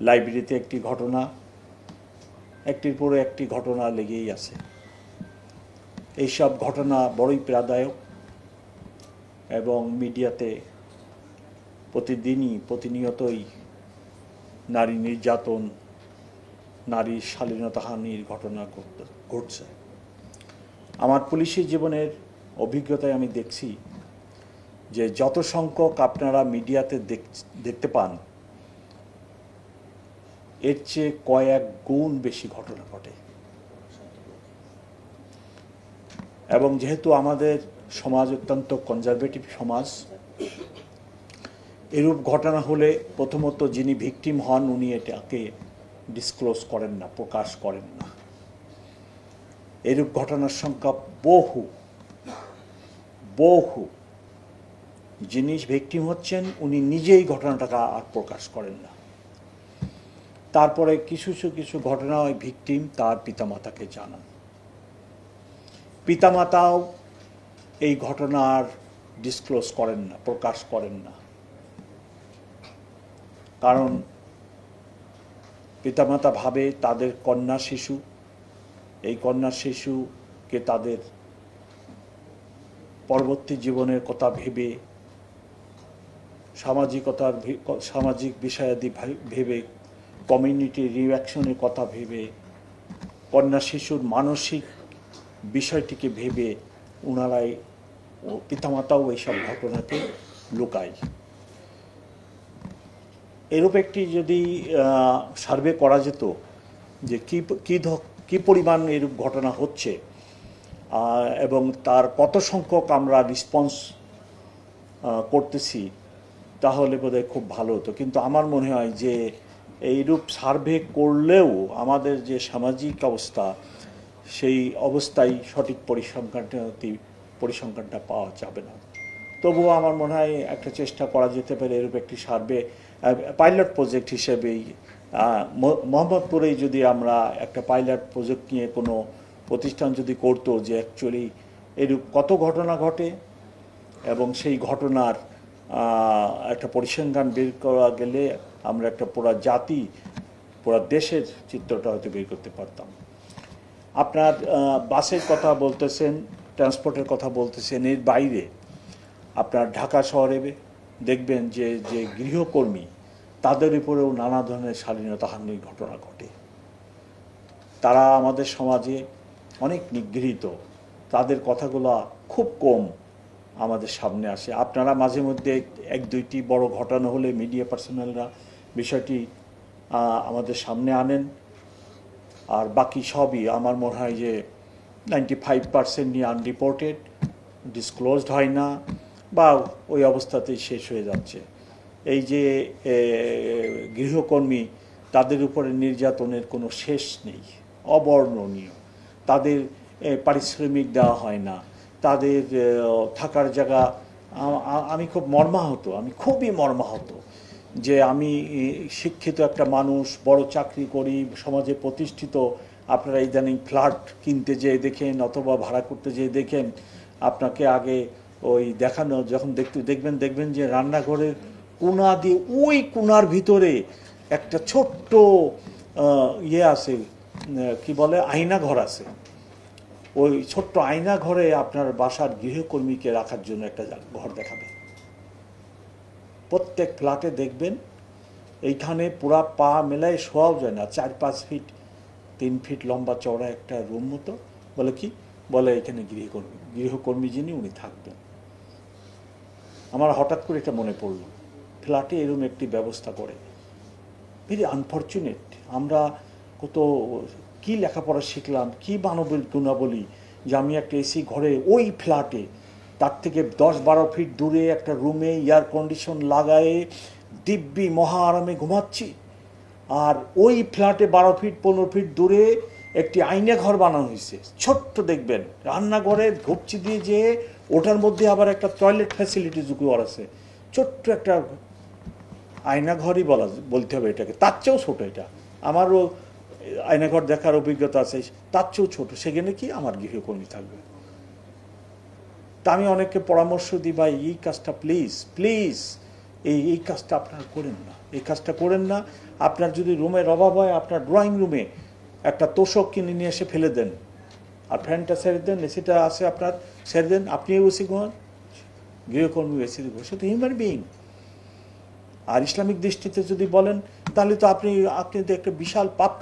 লাইব্রেরিতে একটি ঘটনা, একটির পরে একটি ঘটনা লেগেই আছে। এইসব ঘটনা বড়ই পীড়াদায়ক এবং মিডিয়াতে প্রতিনিয়তই নারী নির্যাতন, নারীর শালীনতাহানির ঘটনা ঘটছে। আমার পুলিশি জীবনের অভিজ্ঞতায় আমি দেখছি যে যত সংখ্যক আপনারা মিডিয়াতে দেখতে পান, এর চেয়ে কয়েক গুণ বেশি ঘটনা ঘটে। এবং যেহেতু আমাদের সমাজ অত্যন্ত কনজারভেটিভ সমাজ, এরূপ ঘটনা হলে প্রথমত যিনি ভিকটিম হন উনি এটাকে ডিসক্লোজ করেন না, প্রকাশ করেন না। এরূপ ঘটনার সংখ্যা বহু। যিনি ভিকটিম হচ্ছেন উনি নিজেই ঘটনাটাকে আর প্রকাশ করেন না। তারপরে কিছু ঘটনা ওই ভিকটিম তার পিতামাতাকে জানান। পিতামাতাও এই ঘটনার ডিসক্লোজ করেন না, প্রকাশ করেন না। কারণ পিতামাতা ভাবে তাদের কন্যা শিশু, এই কন্যা শিশুকে তাদের পরবর্তী জীবনের কথা ভেবে, সামাজিক বিষয়াদি ভেবে, কমিউনিটি রিঅ্যাকশনের কথা ভেবে, কন্যা শিশুর মানসিক বিষয়টিকে ভেবে ওনারাই পিতামাতাও এইসব ঘটনাকে লুকায়। এরূপ একটি যদি সার্ভে করা যেত যে কি পরিমাণ এরূপ ঘটনা হচ্ছে এবং তার কত সংখ্যক আমরা রেসপন্স করতেছি, তাহলে বোধহয় খুব ভালো হতো। কিন্তু আমার মনে হয় যে এইরূপ সার্ভে করলেও আমাদের যে সামাজিক অবস্থা, সেই অবস্থায় সঠিক পরিসংখ্যানটা পাওয়া যাবে না। তবুও আমার মনে হয় একটা চেষ্টা করা যেতে পারে এরূপ একটি সার্ভে পাইলট প্রজেক্ট হিসেবেই। মোহাম্মদপুরেই যদি আমরা একটা পাইলট প্রজেক্ট নিয়ে কোনো প্রতিষ্ঠান যদি করতো যে অ্যাকচুয়ালি এরূপ কত ঘটনা ঘটে এবং সেই ঘটনার একটা পরিসংখ্যান বের করা গেলে আমরা একটা পুরা জাতি, পুরা দেশের চিত্রটা হয়তো বের করতে পারতাম। আপনার বাসের কথা বলতেছেন, ট্রান্সপোর্টের কথা বলতেছেন, এর বাইরে আপনার ঢাকা শহরে দেখবেন যে গৃহকর্মী, তাদের উপরেও নানা ধরনের শালীনতাহানির ঘটনা ঘটে। তারা আমাদের সমাজে অনেক নিগৃহীত, তাদের কথাগুলো খুব কম আমাদের সামনে আসে। আপনারা মাঝে মধ্যে এক দুইটি বড় ঘটনা হলে মিডিয়া পার্সোনালরা বিষয়টি আমাদের সামনে আনেন, আর বাকি সবই আমার মনে হয় যে 95% নিয়ে আনরিপোর্টেড, ডিসক্লোজড হয় না বা ওই অবস্থাতেই শেষ হয়ে যাচ্ছে। এই যে গৃহকর্মী, তাদের উপরে নির্যাতনের কোনো শেষ নেই, অবর্ণনীয়। তাদের পারিশ্রমিক দেওয়া হয় না, তাদের থাকার জায়গা। আমি খুবই মর্মাহত যে আমি শিক্ষিত একটা মানুষ, বড় চাকরি করি, সমাজে প্রতিষ্ঠিত। আপনারা ইদানিং ফ্ল্যাট কিনতে যেয়ে দেখেন অথবা ভাড়া করতে যেয়ে দেখেন, আপনাকে আগে ওই দেখানো যখন দেখবেন যে রান্নাঘরের কোণা দিয়ে ওই কোণার ভিতরে একটা ছোট্ট আছে, কি বলে, আয়না ঘর আছে। ওই ছোট্ট আয়না ঘরে আপনার বাসার গৃহকর্মীকে রাখার জন্য একটা ঘর দেখাবে। প্রত্যেক ফ্ল্যাটে দেখবেন এইখানে পুরা পা মেলায় শোয়াও যায় না, 4-5 ফিট 3 ফিট লম্বা চওড়া একটা রুম মতো। বলে কি বলে, এখানে গৃহকর্মী যিনি উনি থাকবেন। আমার হঠাৎ করে এটা মনে পড়ল, ফ্ল্যাটে এরকম একটি ব্যবস্থা করে। Very unfortunate. আমরা কত কি লেখাপড়া শিখলাম, কি মানবিক গুণাবলী, যে আমি একটা এসি ঘরে ওই ফ্ল্যাটে, তার থেকে 10-12 ফিট দূরে একটা রুমে এয়ার কন্ডিশন লাগায়ে দিব্যি মহা আরামে ঘুমাচ্ছি। আর ওই ফ্ল্যাটে 12 ফিট 15 ফিট দূরে একটি আয়না ঘর বানানো হয়েছে, ছোট্ট। দেখবেন রান্নাঘরে ঘুপচি দিয়ে যেয়ে ওটার মধ্যে আবার একটা টয়লেট ফ্যাসিলিটি যুক্ত আছে। ছোট্ট একটা আয়নাঘরই বলতে হবে এটাকে, তার চেয়েও ছোটো। এটা আমারও আয়নাঘর দেখার অভিজ্ঞতা আছে, তার চেয়েও ছোটো। সেখানে কি আমার গৃহকর্মী থাকবে? তা আমি অনেককে পরামর্শ দিই, ভাই এই কাজটা প্লিজ এই কাজটা আপনারা করেন না, এই কাজটা করেন না। আপনার যদি রুমের অভাব হয়, আপনার ড্রয়িং রুমে একটা তোষক কিনে নিয়ে এসে ফেলে দেন, আর ফ্যানটা ছেড়ে দেন, এসিটা আছে আপনার, ছেড়ে দেন, আপনিও এসি ঘুমান, গৃহকর্মী এসি ঘুমান, সে তো হিউম্যান বিইং। আর ইসলামিক দৃষ্টিতে যদি বলেন, তাহলে তো আপনি তো একটা বিশাল পাপ